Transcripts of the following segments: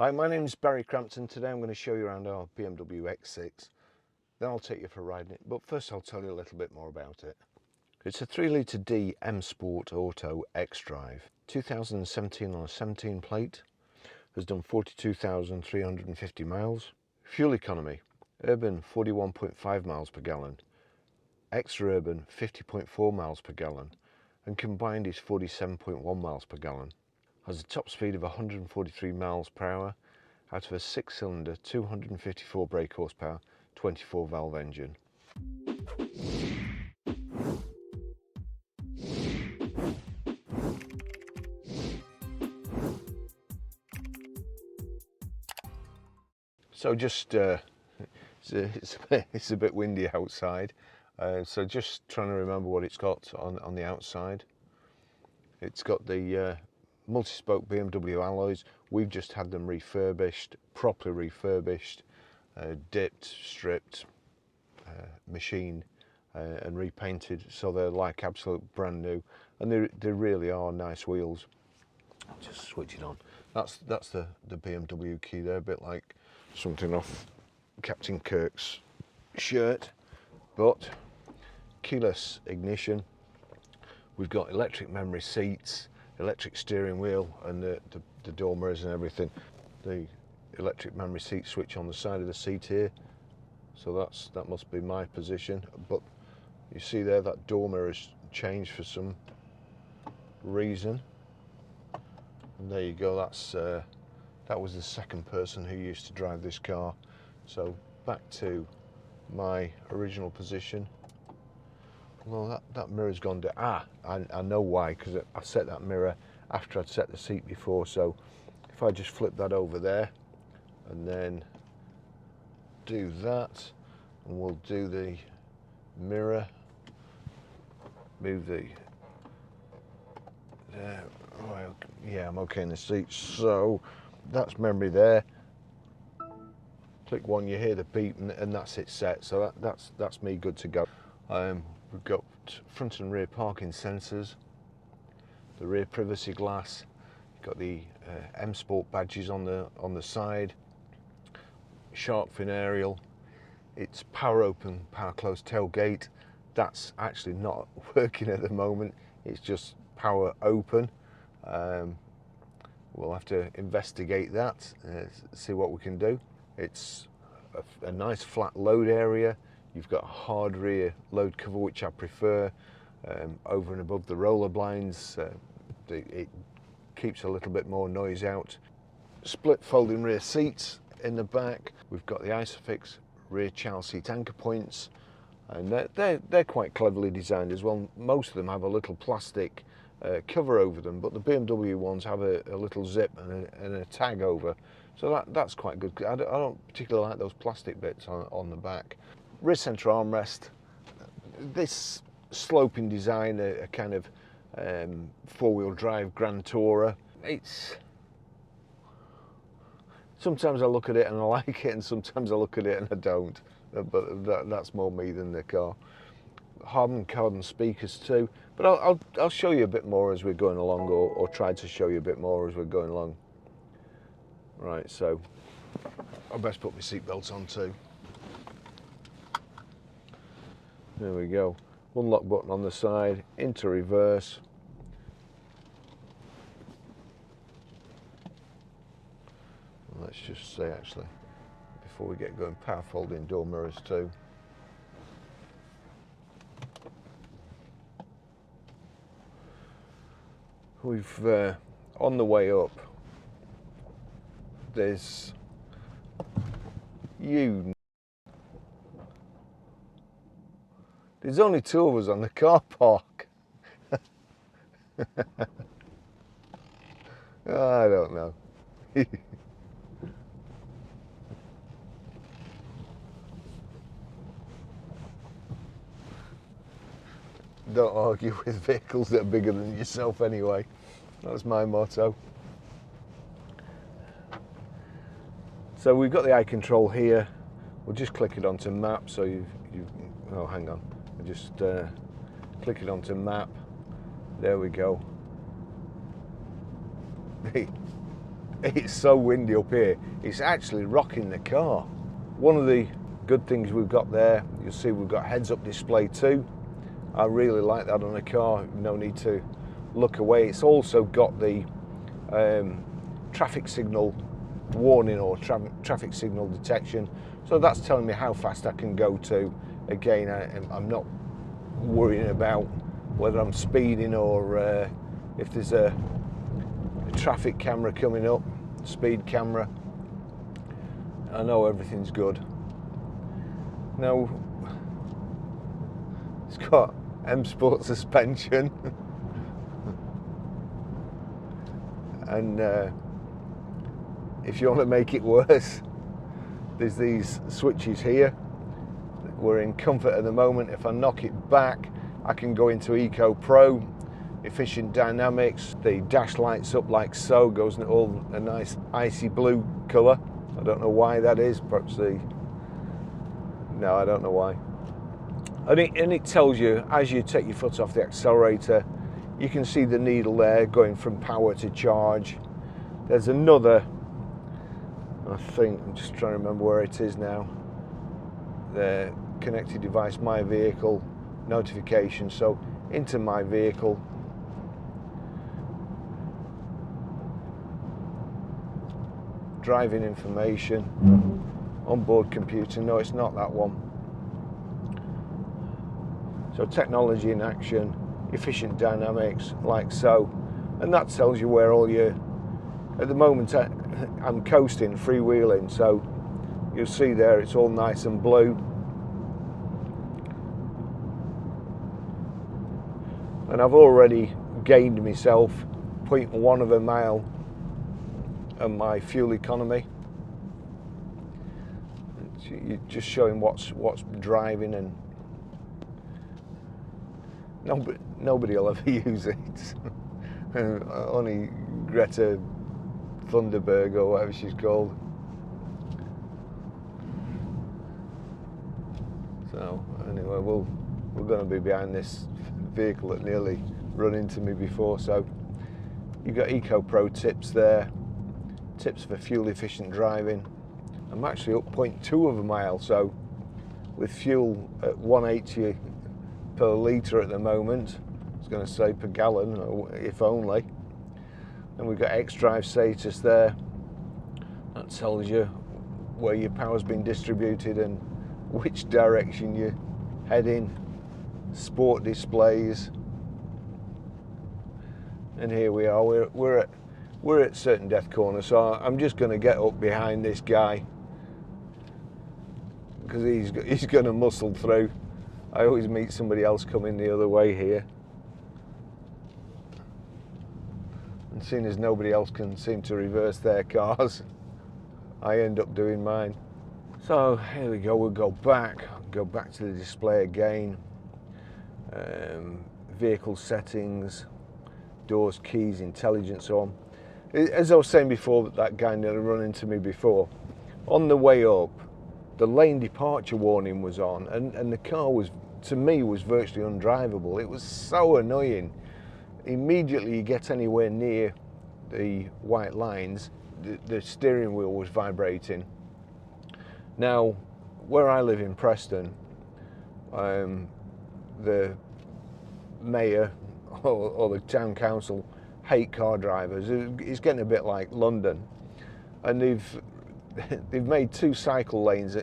Hi, my name is Barry Crampton. Today I'm going to show you around our BMW X6. Then I'll take you for a ride in it, but first I'll tell you a little bit more about it. It's a 3 litre D M Sport Auto xDrive, 2017 on a 17 plate, has done 42,350 miles. Fuel economy, urban 41.5 miles per gallon, extra urban 50.4 miles per gallon, and combined is 47.1 miles per gallon. Has a top speed of 143 miles per hour out of a 6-cylinder 254 brake horsepower 24 valve engine. So just it's a bit windy outside, so just trying to remember what it's got on the outside. It's got the multi-spoke BMW alloys. We've just had them refurbished, properly refurbished, dipped, stripped, machined and repainted, so they're like absolute brand new, and they really are nice wheels. I'll just switch it on. That's the BMW key there, a bit like something off Captain Kirk's shirt, but keyless ignition. We've got electric memory seats, electric steering wheel, and the door mirrors and everything. The electric memory seat switch on the side of the seat here, so that must be my position. But you see there, that door mirror's changed for some reason. And there you go. That was the second person who used to drive this car. So back to my original position. Well, that mirror's gone down. I know why, because I set that mirror after I'd set the seat before. So if I just flip that over there and then do that, and we'll do the mirror, move the there. Right, yeah, I'm okay in the seat. So that's memory there. Click one, you hear the beep, and that's it set. So that's me good to go. We've got front and rear parking sensors, the rear privacy glass, you've got the M Sport badges on the side, shark fin aerial. It's power open, power close tailgate. That's actually not working at the moment. It's just power open. We'll have to investigate that, see what we can do. It's a nice flat load area. You've got a hard rear load cover, which I prefer, over and above the roller blinds. It keeps a little bit more noise out. Split folding rear seats in the back. We've got the Isofix rear child seat anchor points, and they're quite cleverly designed as well. Most of them have a little plastic cover over them, but the BMW ones have a little zip and a tag over, so that's quite good. I don't particularly like those plastic bits on the back. Rear centre armrest, this sloping design, a kind of four-wheel drive Grand Tourer. Sometimes I look at it and I like it, and sometimes I look at it and I don't, but that's more me than the car. Harman Kardon speakers too, but I'll show you a bit more as we're going along, or try to show you a bit more as we're going along. Right, so I best put my seatbelt on too. There we go. Unlock button on the side, into reverse. Let's just say, actually, before we get going, power folding door mirrors too. We've on the way up, there's there's only two of us on the car park. I don't know. Don't argue with vehicles that are bigger than yourself anyway. That's my motto. So we've got the eye control here. We'll just click it onto map. So oh, hang on. I just click it onto map. There we go. it's so windy up here, it's actually rocking the car. One of the good things we've got there, you'll see we've got heads-up display too. I really like that on a car, no need to look away. It's also got the traffic signal warning or traffic signal detection, so that's telling me how fast I can go to. Again, I'm not worrying about whether I'm speeding or if there's a traffic camera coming up, speed camera. I know everything's good. Now, it's got M Sport suspension and if you want to make it worse, there's these switches here. We're in comfort at the moment. If I knock it back, I can go into Eco Pro, efficient dynamics. The dash lights up like so, goes in all a nice icy blue colour. I don't know why that is, perhaps no, I don't know why. And it tells you, as you take your foot off the accelerator, you can see the needle there going from power to charge. There's another, I think, I'm just trying to remember where it is now. The connected device, my vehicle, notification. So into my vehicle. Driving information, onboard computer. No, it's not that one. So technology in action, efficient dynamics, like so. And that tells you where all your, at the moment I'm coasting, freewheeling, so you'll see there it's all nice and blue. And I've already gained myself 0.1 of a mile on my fuel economy. You're just showing what's driving, and nobody will ever use it. Only Greta Thunberg or whatever she's called. So anyway, we're going to be behind this vehicle that nearly run into me before. So you've got Eco Pro tips there, tips for fuel efficient driving. I'm actually up 0.2 of a mile, so with fuel at 180 per litre at the moment, I was going to say per gallon, if only. And we've got xDrive status there. That tells you where your power's been distributed and which direction you're heading. Sport displays. And here we are, we're at certain death corner, so I'm just going to get up behind this guy because he's going to muscle through. I always meet somebody else coming the other way here, and seeing as nobody else can seem to reverse their cars, I end up doing mine. So here we go, we'll go back to the display again. Vehicle settings, doors, keys, intelligence on. As I was saying before, that guy nearly run into me before. On the way up, the lane departure warning was on, and the car was, to me, was virtually undrivable. It was so annoying. Immediately you get anywhere near the white lines, the steering wheel was vibrating. Now, where I live in Preston, the mayor or the town council hate car drivers. It's getting a bit like London, and they've made two cycle lanes.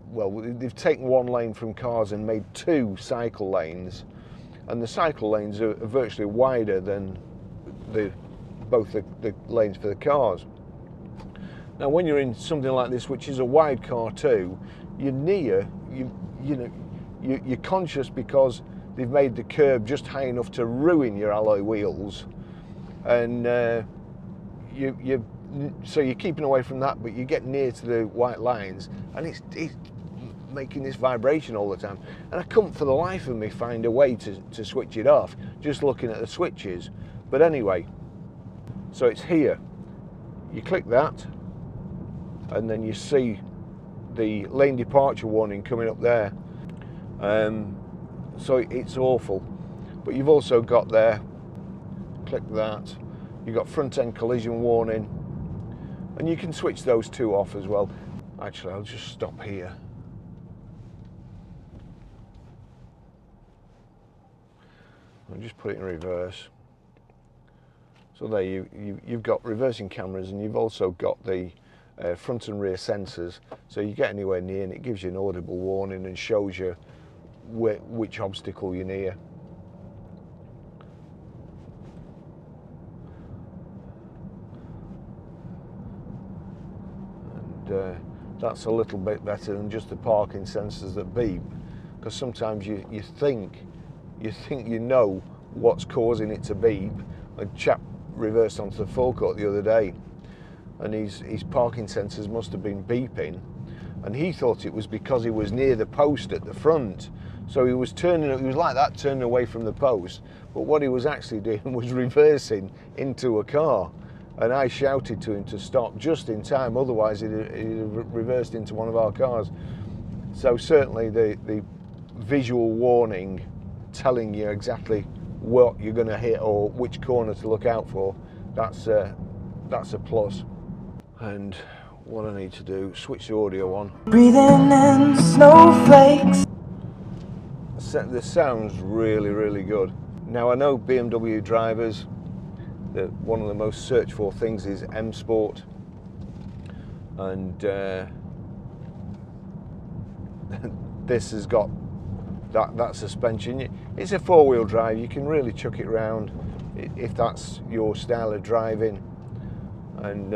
Well, they've taken one lane from cars and made two cycle lanes, and the cycle lanes are virtually wider than both the lanes for the cars. Now, when you're in something like this, which is a wide car too, you're conscious because they've made the curb just high enough to ruin your alloy wheels, and so you're keeping away from that, but you get near to the white lines, and it's making this vibration all the time. And I couldn't for the life of me find a way to switch it off, just looking at the switches. But anyway, so it's here. You click that, and then you see the lane departure warning coming up there. So it's awful. But you've also got there, click that, You've got front end collision warning, and you can switch those two off as well. Actually, I'll just stop here. I'll just put it in reverse. So there you've got reversing cameras, and you've also got the front and rear sensors. So you get anywhere near and it gives you an audible warning and shows you which obstacle you're near. And that's a little bit better than just the parking sensors that beep, because sometimes you think you know what's causing it to beep. A chap reversed onto the forecourt the other day, and his parking sensors must have been beeping, and he thought it was because he was near the post at the front. So he was like that, turning away from the post, but what he was actually doing was reversing into a car. And I shouted to him to stop just in time, otherwise he'd have reversed into one of our cars. So certainly the visual warning telling you exactly what you're going to hit or which corner to look out for, that's a plus. And what I need to do, switch the audio on. Breathing in snowflakes. The sound's really, really good. Now I know BMW drivers, that one of the most searched for things is M Sport, and this has got that suspension. It's a four-wheel drive. You can really chuck it around if that's your style of driving, and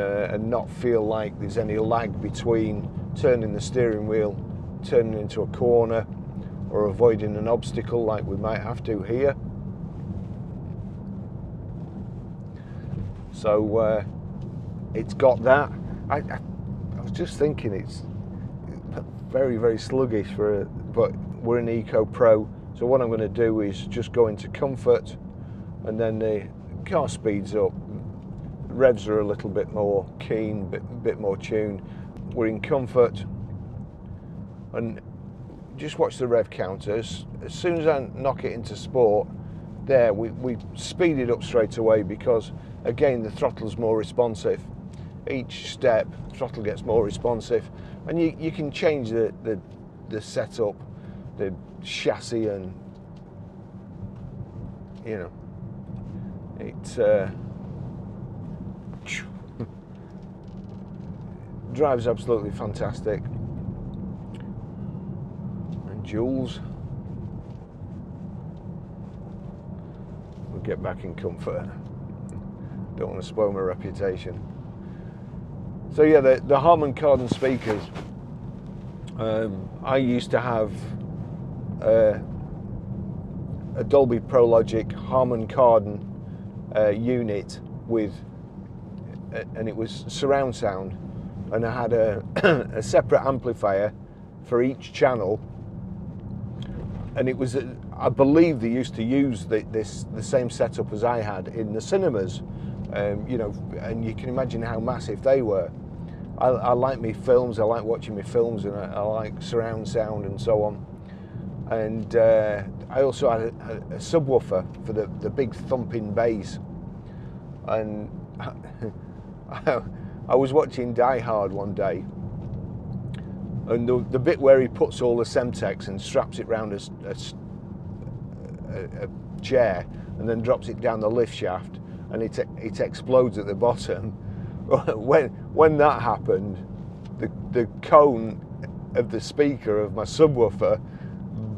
not feel like there's any lag between turning the steering wheel, turning into a corner, or avoiding an obstacle like we might have to here. So it's got that. I was just thinking it's very, very sluggish but we're in Eco Pro. So what I'm going to do is just go into comfort, and then the car speeds up. Revs are a little bit more keen, bit more tuned. We're in comfort, and just watch the rev counters. As soon as I knock it into sport, there we speed it up straight away, because again the throttle's more responsive. Each step throttle gets more responsive, and you can change the setup, the chassis, and you know it drives absolutely fantastic. And Jules, we'll get back in comfort. Don't want to spoil my reputation. So yeah, the Harman Kardon speakers. I used to have a Dolby Pro Logic Harman Kardon unit with, and it was surround sound, and I had a separate amplifier for each channel, and it was I believe they used to use the same setup as I had in the cinemas. You know, and you can imagine how massive they were. I like me films, I like watching me films, and I like surround sound and so on. And I also had a subwoofer for the big thumping bass. And I was watching Die Hard one day, and the bit where he puts all the Semtex and straps it round a chair and then drops it down the lift shaft, and it explodes at the bottom. When that happened, the cone of the speaker of my subwoofer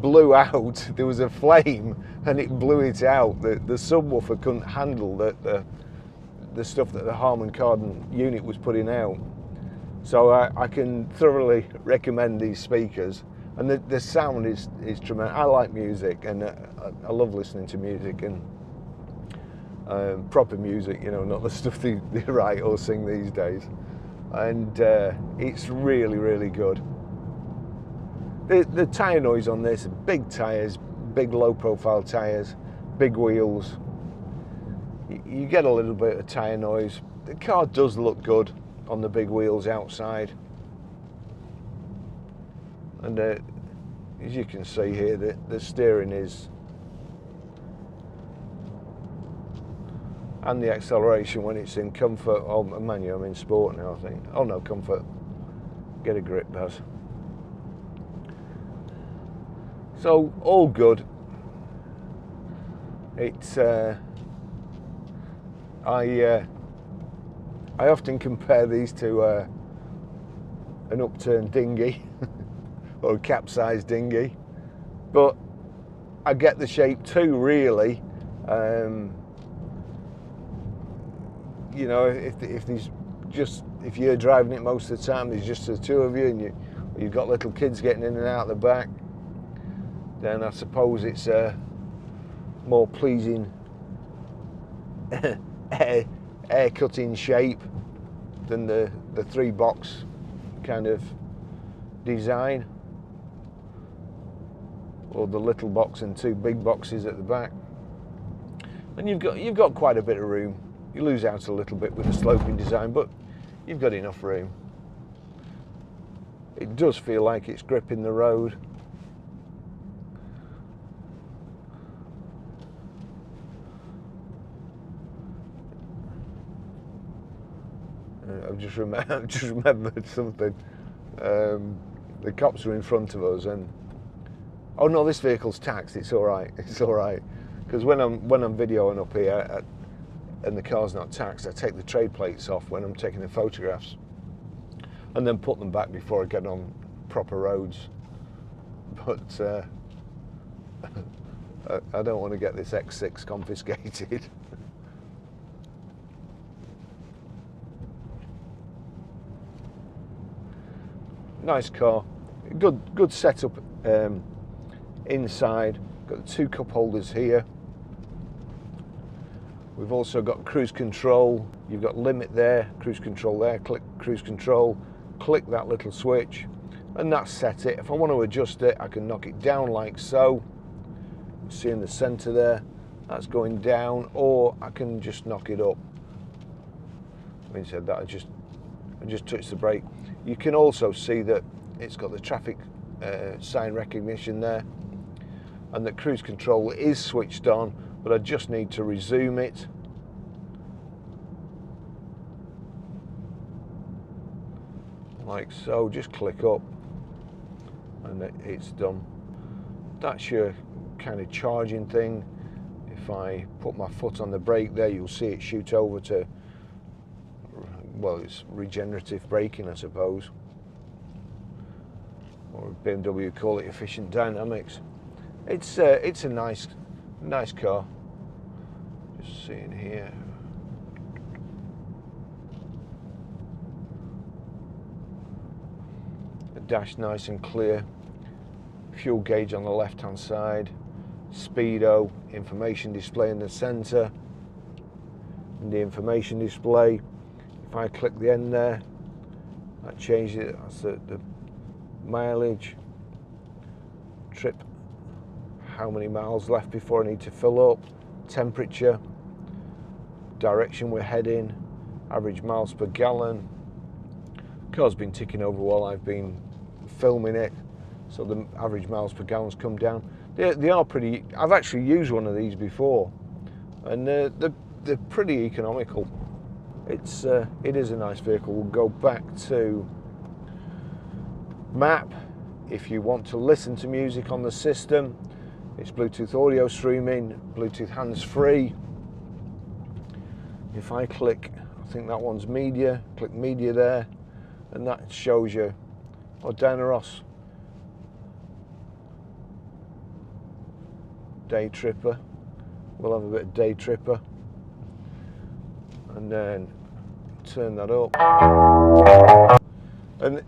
blew out. There was a flame, and it blew it out. The subwoofer couldn't handle the stuff that the Harman Kardon unit was putting out. So I can thoroughly recommend these speakers, and the sound is tremendous. I like music, and I love listening to music, and proper music, you know, not the stuff they write or sing these days. And it's really, really good. The tyre noise on this, big tyres, big low profile tyres, big wheels. You get a little bit of tyre noise. The car does look good on the big wheels outside. And as you can see here, the steering is and the acceleration when it's in comfort. Oh, manual, I'm in sport now, I think. Oh no, comfort. Get a grip, Baz. So, all good. It's, I often compare these to an upturned dinghy or a capsized dinghy, but I get the shape too, really. You know, if you're driving it most of the time, there's just the two of you, and you've got little kids getting in and out the back, then I suppose it's a more pleasing air cutting shape than the 3-box kind of design, or the little box and 2 big boxes at the back. And you've got quite a bit of room. You lose out a little bit with the sloping design, but you've got enough room. It does feel like it's gripping the road. I've just remembered something. The cops were in front of us, and oh no, this vehicle's taxed. It's all right. It's all right. Because when I'm videoing up here and the car's not taxed, I take the trade plates off when I'm taking the photographs, and then put them back before I get on proper roads. But I don't want to get this X6 confiscated. Nice car, good setup inside. Got the 2 cup holders here. We've also got cruise control. You've got limit there, cruise control there. Click cruise control, click that little switch, and that's set it. If I want to adjust it, I can knock it down like so. See in the center there, that's going down, or I can just knock it up. Having said that, I just touch the brake. You can also see that it's got the traffic sign recognition there, and that cruise control is switched on, but I just need to resume it. Like so, just click up and it's done. That's your kind of charging thing. If I put my foot on the brake there, you'll see it shoot over to, well, it's regenerative braking, I suppose, or BMW call it efficient dynamics. It's a nice car. Just seeing here. The dash nice and clear. Fuel gauge on the left hand side. Speedo, information display in the center. And the information display. If I click the end there, that changes it. That's the mileage, trip, how many miles left before I need to fill up, temperature, direction we're heading, average miles per gallon. Car's been ticking over while I've been filming it, so the average miles per gallon's come down. They are pretty. I've actually used one of these before, and they're pretty economical. It is a nice vehicle. We'll go back to map. If you want to listen to music on the system, it's Bluetooth audio streaming, Bluetooth hands-free. If I click, I think that one's media, click media there, and that shows you, oh, Danaros, Day Tripper. We'll have a bit of Day Tripper, and then turn that up, and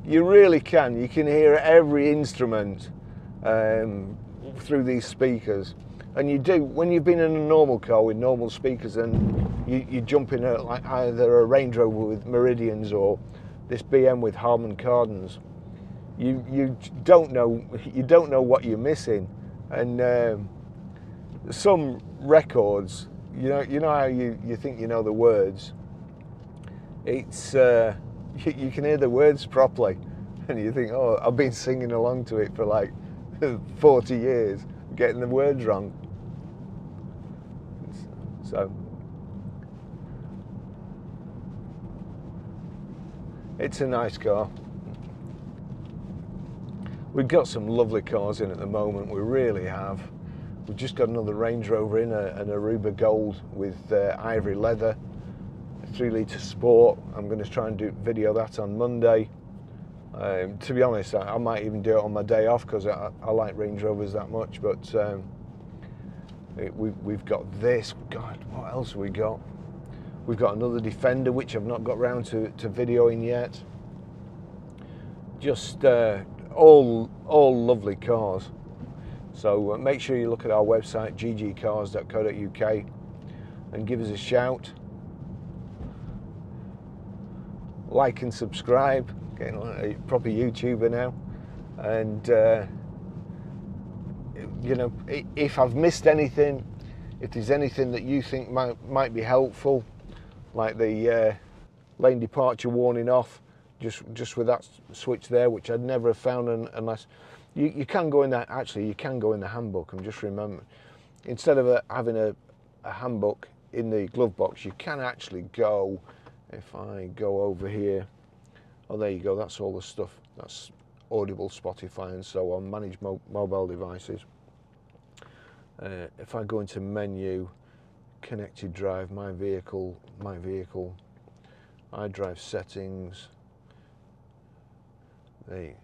you really can. You can hear every instrument through these speakers, and you do when you've been in a normal car with normal speakers, and you jump in like either a Range Rover with Meridians or this BM with Harman Kardons. You don't know what you're missing, and some records, you know how you think you know the words. It's you can hear the words properly, and you think, oh, I've been singing along to it for like 40 years, getting the words wrong. So It's a nice car. We've got some lovely cars in at the moment, we really have. We've just got another Range Rover in, an Aruba Gold with ivory leather, a 3-litre Sport. I'm going to try and video that on Monday. To be honest, I might even do it on my day off because I like Range Rovers that much. But we've got this. God, what else have we got? We've got another Defender, which I've not got round to videoing yet. Just all lovely cars. So make sure you look at our website, ggcars.co.uk, and give us a shout. Like and subscribe. Getting a proper YouTuber now. And you know, if I've missed anything, if there's anything that you think might be helpful, like the lane departure warning off, just with that switch there, which I'd never have found unless you can go in that. Actually, you can go in the handbook and just remember, instead of having a handbook in the glove box, you can actually go. If I go over here, oh, there you go. That's all the stuff. That's Audible, Spotify, and so on. Manage mobile devices. If I go into menu, connected drive, my vehicle, iDrive settings. There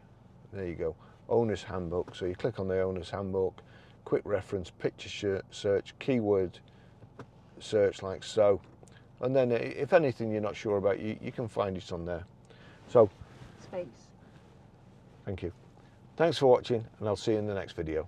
you go. Owner's handbook. So you click on the owner's handbook, quick reference, picture search, keyword search, like so. And then if anything you're not sure about, you can find it on there. So, space. Thank you. Thanks for watching, and I'll see you in the next video.